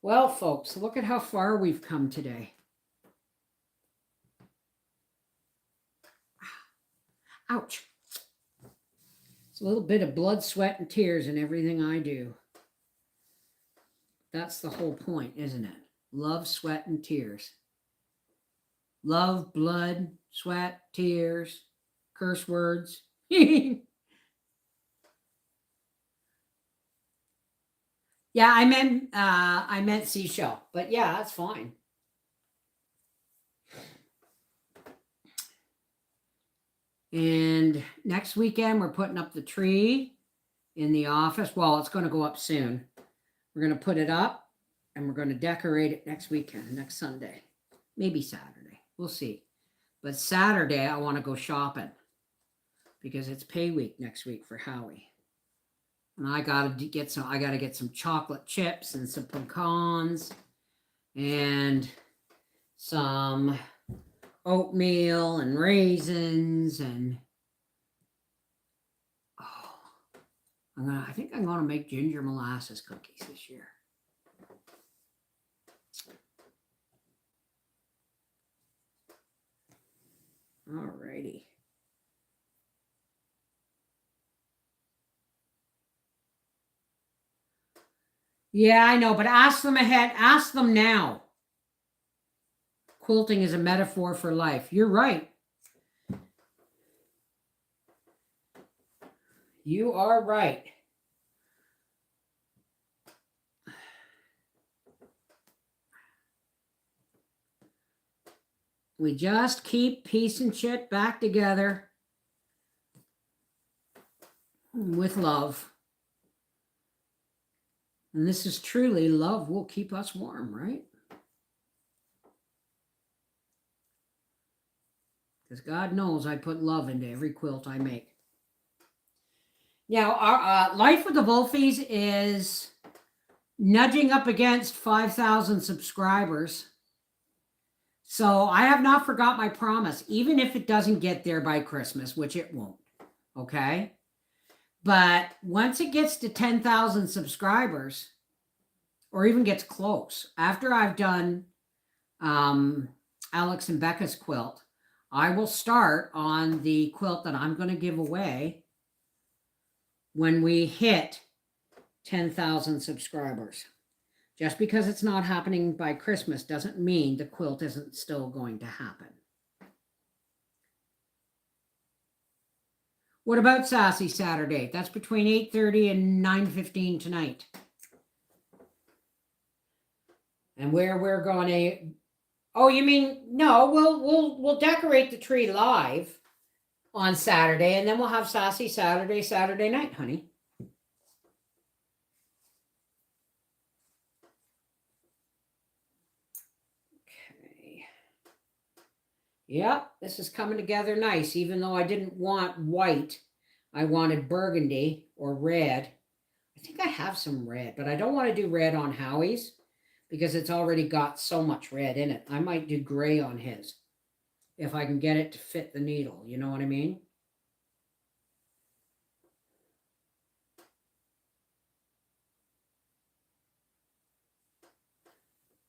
Well, folks, look at how far we've come today. Ouch. It's a little bit of blood, sweat, and tears in everything I do. That's the whole point, isn't it? Love, sweat, and tears. Love, blood, sweat, tears, curse words. Yeah, I meant seashell, but yeah, that's fine. And next weekend, we're putting up the tree in the office. Well, it's going to go up soon. We're going to put it up and we're going to decorate it next weekend, next Sunday, maybe Saturday. We'll see. But Saturday, I want to go shopping because it's pay week next week for Howie. And I got to get some chocolate chips and some pecans and some oatmeal and raisins and I think I'm going to make ginger molasses cookies this year. All righty. Yeah, I know, but ask them ahead. Ask them now. Quilting is a metaphor for life. You're right. You are right. We just keep piecing shit back together with love. And this is truly love will keep us warm, right? Because God knows I put love into every quilt I make. Now, our Life with the Wolfies is nudging up against 5,000 subscribers. So I have not forgot my promise, even if it doesn't get there by Christmas, which it won't. Okay? But once it gets to 10,000 subscribers, or even gets close, after I've done Alex and Becca's quilt. I will start on the quilt that I'm going to give away when we hit 10,000 subscribers. Just because it's not happening by Christmas doesn't mean the quilt isn't still going to happen. What about Sassy Saturday? That's between 8:30 and 9:15 tonight. And where we're going to, oh, you mean, no, we'll decorate the tree live on Saturday, and then we'll have Sassy Saturday night, honey. Okay. Yep, this is coming together nice. Even though I didn't want white, I wanted burgundy or red. I think I have some red, but I don't want to do red on Howie's because it's already got so much red in it. I might do gray on his if I can get it to fit the needle. You know what I mean?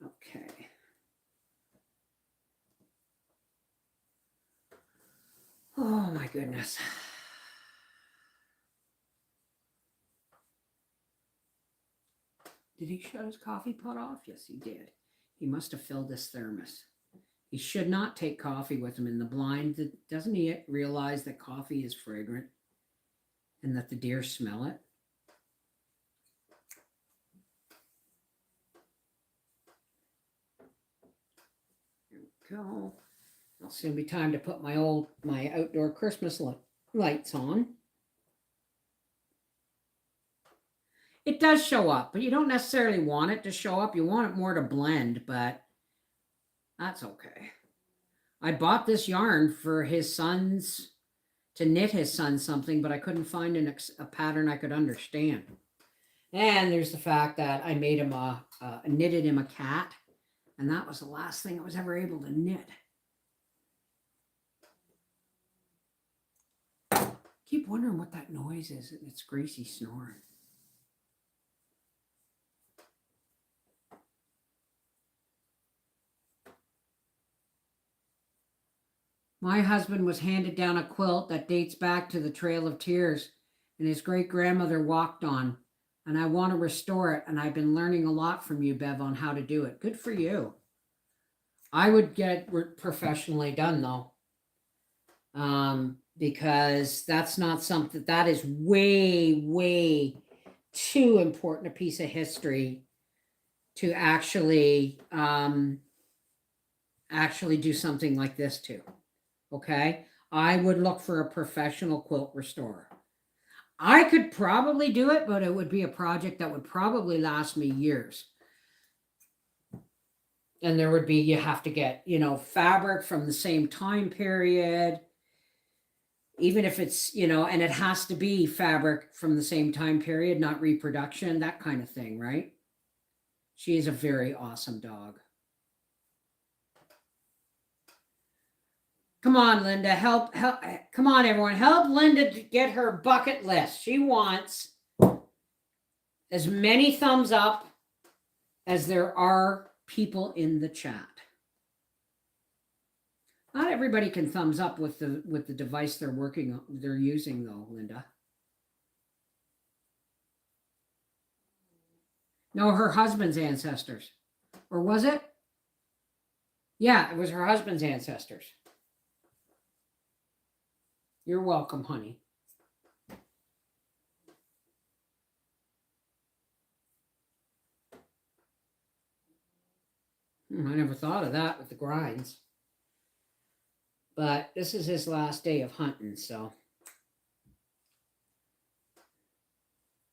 Okay. Oh my goodness. Did he shut his coffee pot off? Yes, he did. He must have filled his thermos. He should not take coffee with him in the blind. Doesn't he realize that coffee is fragrant and that the deer smell it? There we go. It'll soon be time to put my outdoor Christmas lights on. It does show up, but you don't necessarily want it to show up. You want it more to blend, but that's okay. I bought this yarn for his son's, to knit his son something, but I couldn't find a pattern I could understand. And there's the fact that I made him knitted him a cat, and that was the last thing I was ever able to knit. Keep wondering what that noise is. It's Gracie snoring. My husband was handed down a quilt that dates back to the Trail of Tears and his great-grandmother walked on, and I want to restore it, and I've been learning a lot from you, Bev, on how to do it. Good for you. I would get it professionally done, though, because that's not something, that is way, way too important a piece of history to actually do something like this to. Okay, I would look for a professional quilt restorer. I could probably do it, but it would be a project that would probably last me years. And there would be, you have to get, fabric from the same time period, even if it's, and it has to be fabric from the same time period, not reproduction, that kind of thing, right? She is a very awesome dog. Come on, Linda, help, come on, everyone, help Linda to get her bucket list. She wants as many thumbs up as there are people in the chat. Not everybody can thumbs up with the device they're using though, Linda. No, her husband's ancestors. Or was it? Yeah, it was her husband's ancestors. You're welcome, honey. I never thought of that with the grinds. But this is his last day of hunting, so.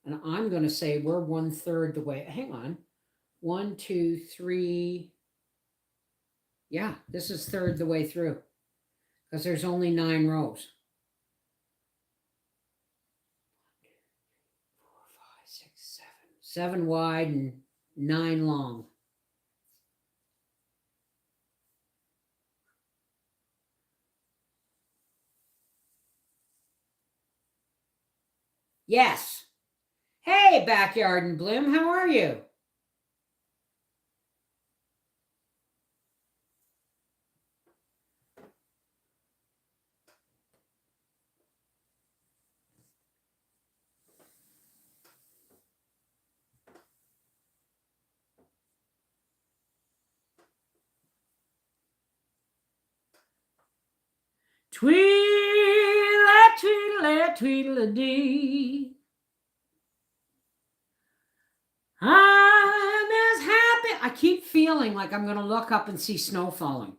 And I'm going to say we're 1/3 the way. Hang on. 1, 2, 3. Yeah, this is 1/3 the way through. Because there's only 9 rows. 4, 5, 6, 7. 7 wide and 9 long. Yes. Hey, Backyard in Bloom, how are you? Tweedle, tweedle, tweedle-dee. I'm as happy. I keep feeling like I'm going to look up and see snow falling.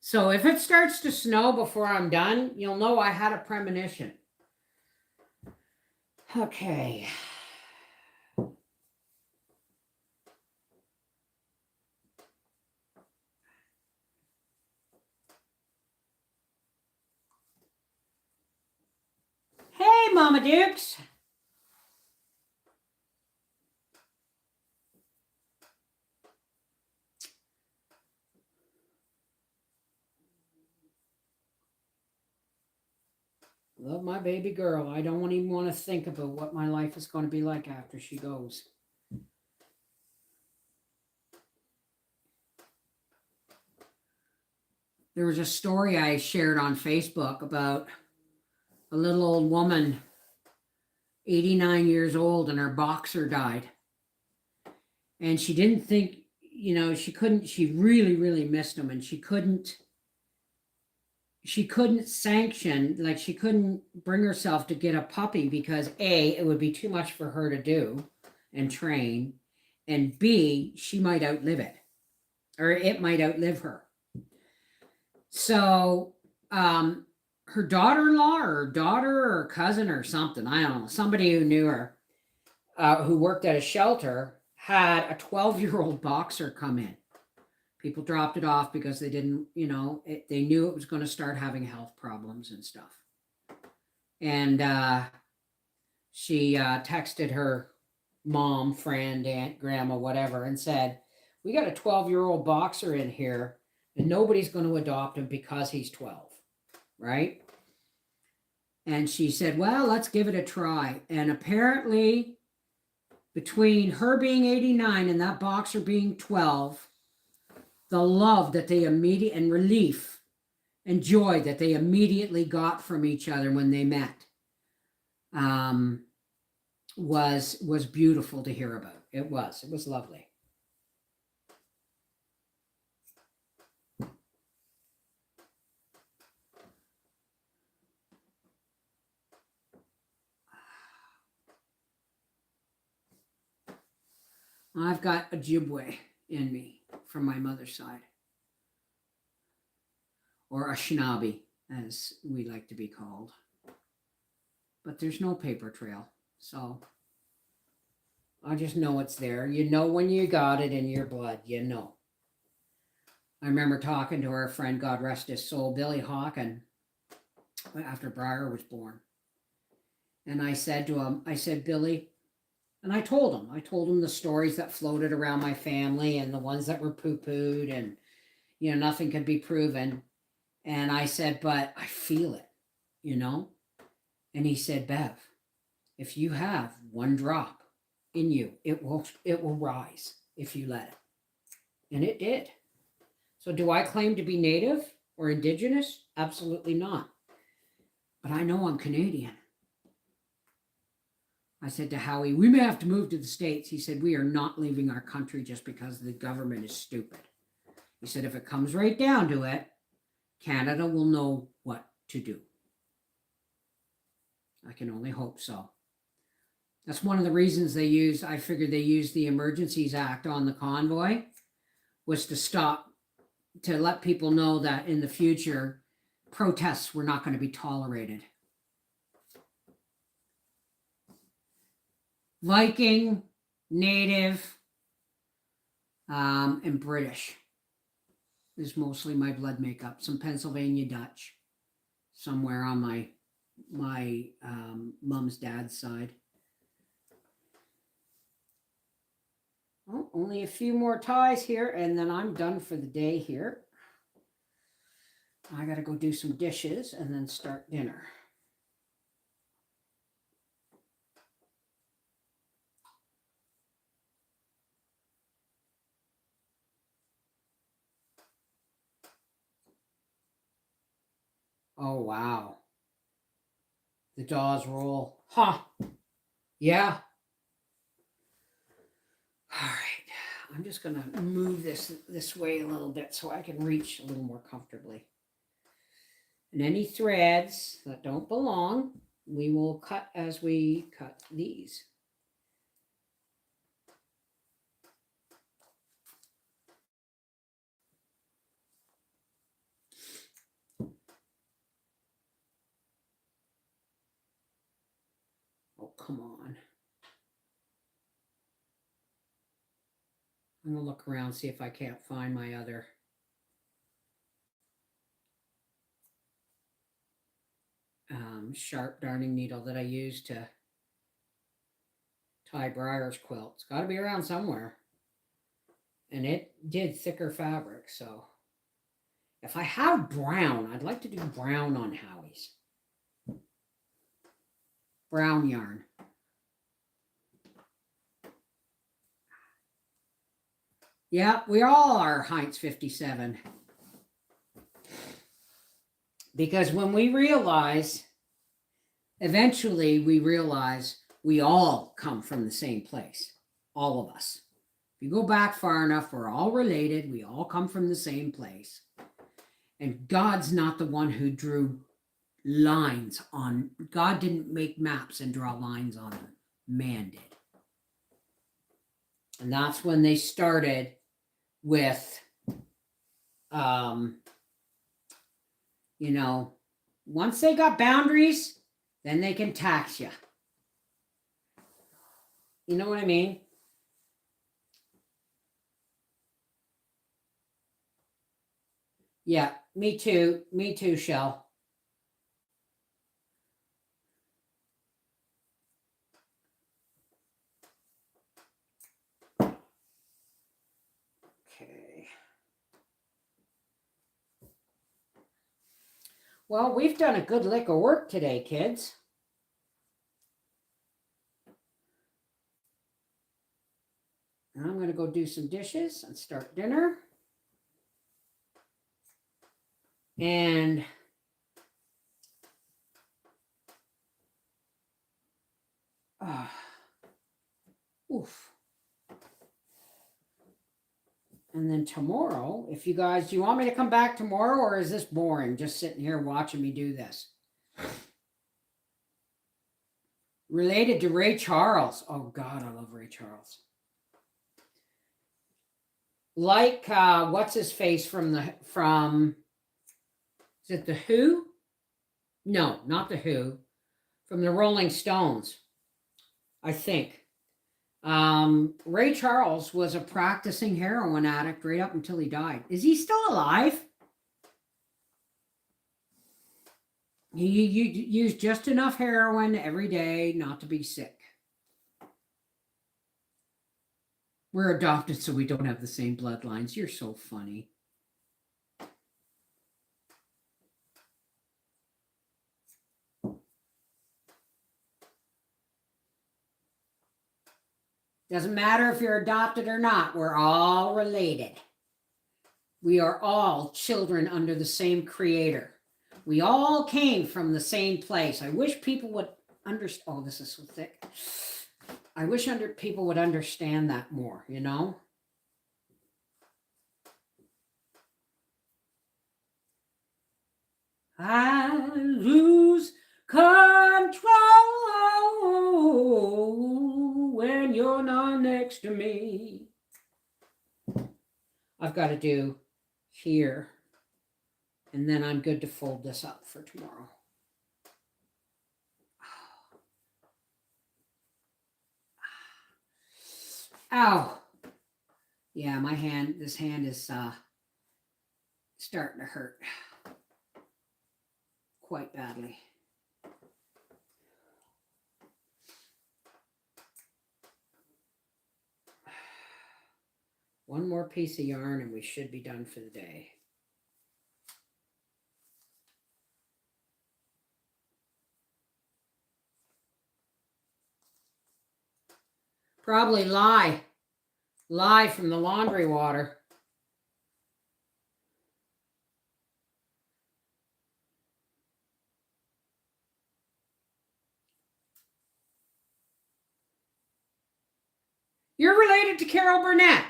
So if it starts to snow before I'm done, you'll know I had a premonition. Okay. Hey, Mama Dukes. Love my baby girl. I don't even want to think about what my life is going to be like after she goes. There was a story I shared on Facebook about a little old woman, 89 years old, and her boxer died. And she didn't think, she really, really missed him, and she couldn't sanction, like she couldn't bring herself to get a puppy because A, it would be too much for her to do and train, and B, she might outlive it, or it might outlive her. So her daughter-in-law or daughter or cousin or something, I don't know, somebody who knew her, who worked at a shelter, had a 12-year-old boxer come in. People dropped it off because they didn't, they knew it was going to start having health problems and stuff. And she texted her mom, friend, aunt, grandma, whatever, and said, we got a 12-year-old boxer in here, and nobody's going to adopt him because he's 12, right? And she said, well, let's give it a try. And apparently, between her being 89 and that boxer being 12, the love that they and relief and joy that they immediately got from each other when they met was beautiful to hear about. It was lovely. I've got Ojibwe in me from my mother's side, or Anishinaabe, as we like to be called. But there's no paper trail, so I just know it's there. You know when you got it in your blood, you know. I remember talking to our friend, God rest his soul, Billy Hawken, after Briar was born. And I said to him, Billy, and I told him the stories that floated around my family and the ones that were poo-pooed and, nothing could be proven. And I said, but I feel it, And he said, Bev, if you have one drop in you, it will rise if you let it. And it did. So do I claim to be Native or Indigenous? Absolutely not. But I know I'm Canadian. I said to Howie, we may have to move to the States. He said, we are not leaving our country just because the government is stupid. He said, if it comes right down to it, Canada will know what to do. I can only hope so. That's one of the reasons I figured they used the Emergencies Act on the convoy, was to let people know that in the future, protests were not going to be tolerated. Viking, Native, and British is mostly my blood makeup. Some Pennsylvania Dutch, somewhere on my mom's dad's side. Oh, only a few more ties here, and then I'm done for the day here. I got to go do some dishes and then start dinner. Oh, wow. The Dawes roll. Huh. Yeah. All right. I'm just going to move this way a little bit so I can reach a little more comfortably. And any threads that don't belong, we will cut as we cut these. Oh, come on. I'm going to look around, see if I can't find my other. Sharp darning needle that I use to tie Briar's quilt. It's got to be around somewhere. And it did thicker fabric, so if I have brown, I'd like to do brown on Howie's. Brown yarn. Yeah, we all are Heinz 57. Because when we realize, eventually we realize we all come from the same place. All of us. If you go back far enough, we're all related. We all come from the same place. And God's not the one who drew lines on. God didn't make maps and draw lines on them. Man did. And that's when they started with, you know, once they got boundaries, then they can tax you. You know what I mean? Yeah, me too. Me too, Shell. Okay. Well, we've done a good lick of work today, kids. And I'm going to go do some dishes and start dinner. And oof. And then tomorrow, if you guys, do you want me to come back tomorrow, or is this boring just sitting here watching me do this? Related to Ray Charles. Oh God, I love Ray Charles. Like what's his face from is it the Who? No, not the Who. From the Rolling Stones, I think. Ray Charles was a practicing heroin addict right up until he died. Is he still alive? He used just enough heroin every day not to be sick. We're adopted, so we don't have the same bloodlines. You're so funny. Doesn't matter if you're adopted or not. We're all related. We are all children under the same creator. We all came from the same place. I wish people would understand. Oh, this is so thick. I wish people would understand that more, you know? I lose control when you're not next to me. I've got to do here, and then I'm good to fold this up for tomorrow. Ow. Yeah, this hand is starting to hurt quite badly. One more piece of yarn and we should be done for the day. Probably lye from the laundry water. You're related to Carol Burnett.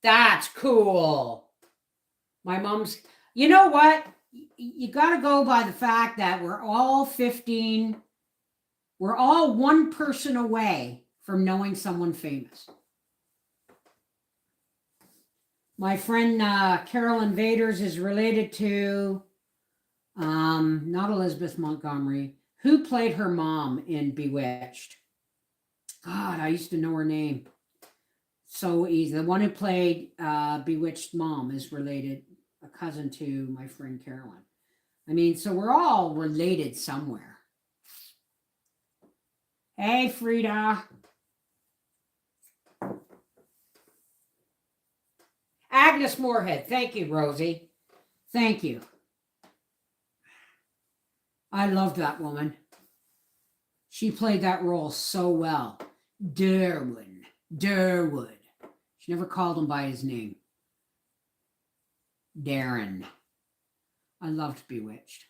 That's cool. My mom's, you know what? you got to go by the fact that we're all 15. We're all one person away from knowing someone famous. My friend Carolyn Vaders is related to, not Elizabeth Montgomery, who played her mom in Bewitched. God, I used to know her name. So easy. The one who played Bewitched mom is related, a cousin to my friend Carolyn. I mean, so we're all related somewhere. Hey, Frida. Agnes Moorehead. Thank you, Rosie. Thank you. I love that woman. She played that role so well. Derwin. She never called him by his name. Darren. I loved Bewitched.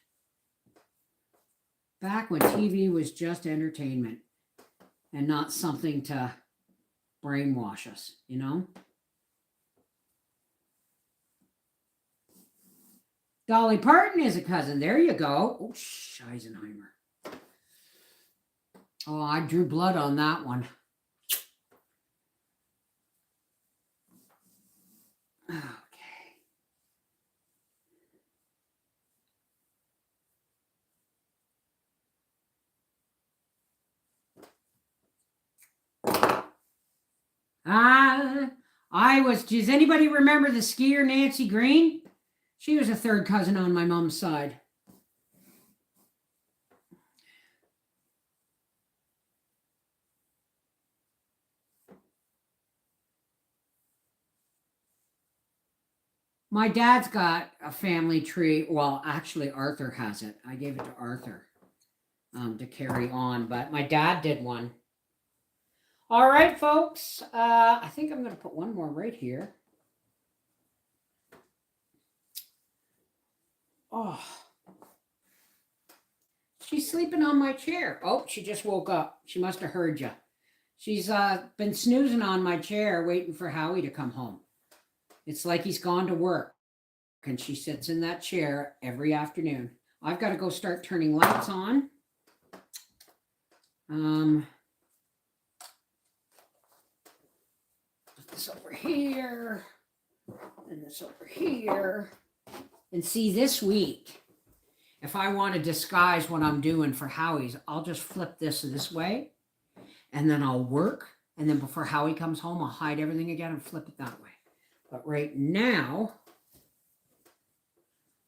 Back when TV was just entertainment and not something to brainwash us, you know? Dolly Parton is a cousin. There you go. Oh, Scheisenheimer. Oh, I drew blood on that one. Okay. Does anybody remember the skier Nancy Green? She was a third cousin on my mom's side. My dad's got a family tree. Well, actually, Arthur has it. I gave it to Arthur to carry on, but my dad did one. All right, folks. I think I'm going to put one more right here. Oh, she's sleeping on my chair. Oh, she just woke up. She must have heard you. She's been snoozing on my chair waiting for Howie to come home. It's like he's gone to work, and she sits in that chair every afternoon. I've got to go start turning lights on. Put this over here, and this over here. And see, this week, if I want to disguise what I'm doing for Howie's, I'll just flip this way, and then I'll work. And then before Howie comes home, I'll hide everything again and flip it that way. But right now,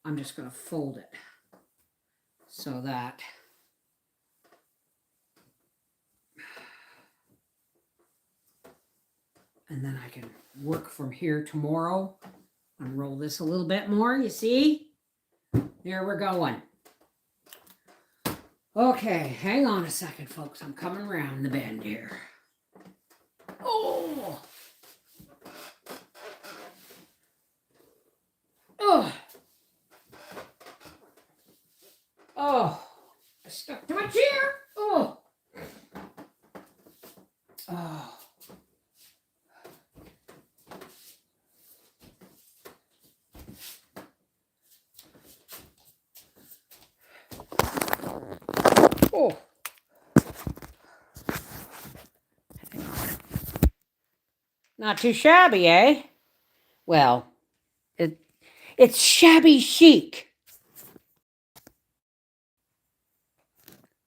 I'm just going to fold it so that and then I can work from here tomorrow. Unroll this a little bit more, you see? There we're going. Okay, hang on a second, folks. I'm coming around the bend here. Oh! Oh! Oh! I stuck to my chair. Oh! Oh! Oh! Not too shabby, eh? Well, it's shabby chic.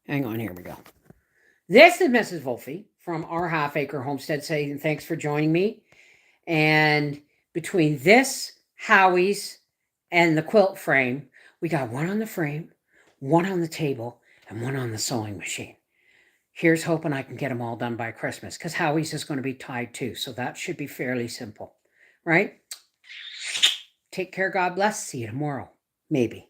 Hang on, here we go. This is Mrs. Wolfe from our Half Acre Homestead saying thanks for joining me. And between this, Howie's, and the quilt frame, we got one on the frame, one on the table, and one on the sewing machine. Here's hoping I can get them all done by Christmas, because Howie's is going to be tied too, so that should be fairly simple, right? Take care, God bless. See you tomorrow, maybe.